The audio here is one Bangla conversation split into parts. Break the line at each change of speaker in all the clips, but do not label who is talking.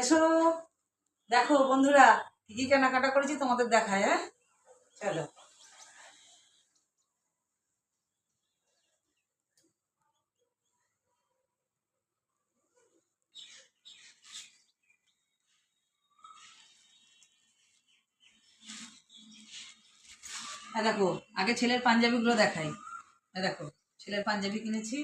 এসো দেখো বন্ধুরা কি কি কেনাকাটা করেছি তোমাদের দেখায়। হ্যাঁ চলো। হ্যাঁ দেখো, আগে ছেলের পাঞ্জাবিগুলো দেখাই। হ্যাঁ দেখো, ছেলের পাঞ্জাবি কিনেছি।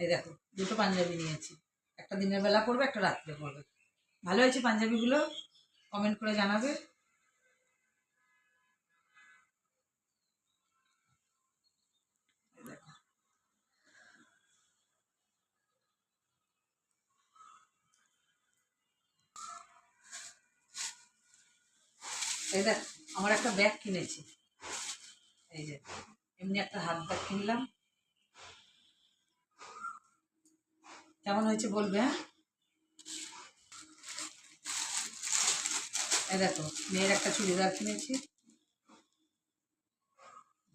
এই দেখো, দুটো পাঞ্জাবি নিয়েছি, একটা দিনের বেলা পরবে, একটা রাত্রে পরবে। ভালো হয়েছে পাঞ্জাবিগুলো, কমেন্ট করে জানাবে। এই দেখো, এই দেখ, আমার একটা ব্যাগ কিনেছি। এই যে এমনি একটা হাত ব্যাগ কিনলাম। কেমন হয়েছে বলবে। হ্যাঁ এই দেখো, মেয়ের একটা চুড়িদার কিনেছি,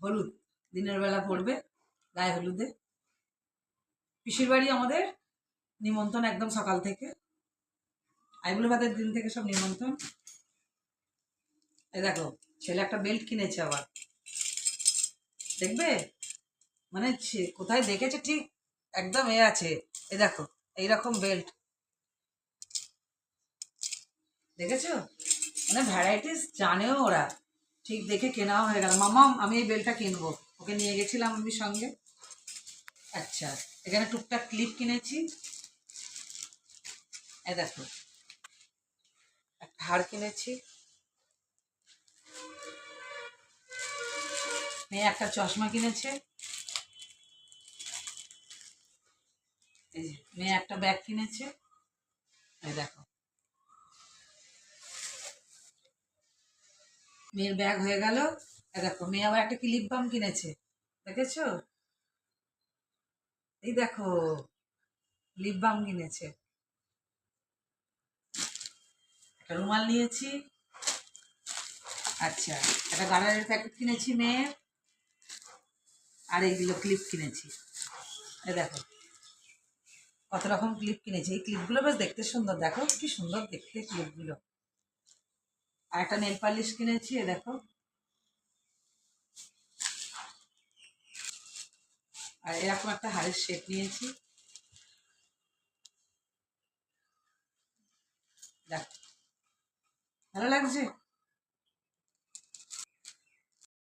হলুদ, দিনের বেলা পরবে, গায়ে হলুদে। পিসির বাড়ি আমাদের নিমন্ত্রণ একদম সকাল থেকে, আইবুড়ো ভাতের দিন থেকে সব নিমন্ত্রণ। এই দেখো, ছেলে একটা বেল্ট কিনেছে আবার, দেখবে মানে কোথায় দেখেছে ঠিক একদম এ আছে। এই দেখো, এইরকম বেল্ট দেখেছো, মানে ভ্যারাইটিস জানেও ওরা, ঠিক দেখে কেনাও হয়ে গেল। মামা আমি এই বেল্টটা কিনবো, ওকে নিয়ে গেছিলাম আমি সঙ্গে। আচ্ছা, এখানে টুকটাক ক্লিপ কিনেছি। এই দেখো, একটা হার কিনেছি। মেয়ে একটা চশমা কিনেছে। এই যে মেয়ে একটা ব্যাগ কিনেছে। এই দেখো, মেয়ের ব্যাগ হয়ে গেল। এই দেখো, মেয়ে আবার একটা কি লিপ বাম কিনেছে, দেখেছো? এই দেখো, লিপ বাম কিনেছে। একটা রুমাল নিয়েছি। আচ্ছা, একটা গার্ডারের প্যাকেট কিনেছি মেয়ের। আর এইগুলো ক্লিপ কিনেছি। এই দেখো, কত রকম ক্লিপ কিনেছি। এই ক্লিপগুলো বেশ দেখতে সুন্দর, দেখো কি সুন্দর দেখতে ক্লিপগুলো। আর একটা নেল পালিশ কিনেছি। এ দেখো, আর এরকম একটা হাড়ের শেপ নিয়েছি। দেখো, ভালো লাগছে।